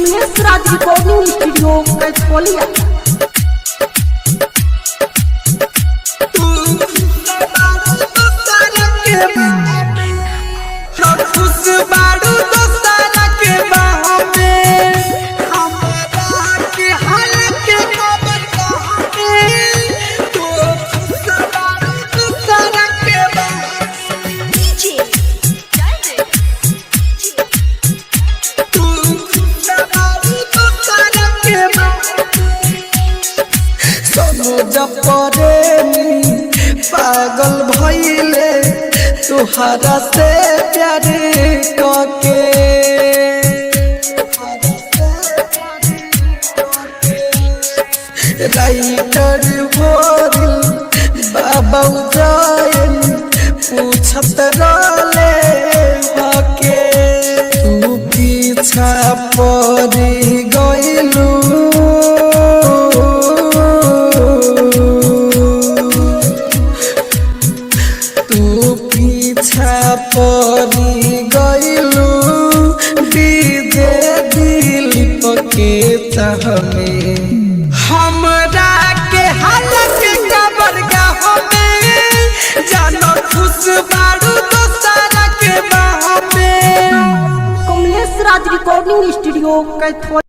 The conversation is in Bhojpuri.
कमलेश राज रिकॉर्डिंग स्टूडियो कैथोलिया। पागल भइले तुहरा से प्यार कके, राइटर भोरिल बाबा उजायन पूछत रहले हके, तू पीछा पड़ी गइलू परी गइलू डीजे दिलीप के तहमे हमरा के हालत कबर हमें जानो खुश बारू दोसरा के बाह में। कमलेश राज रिकॉर्डिंग स्टूडियो कैथोलिया।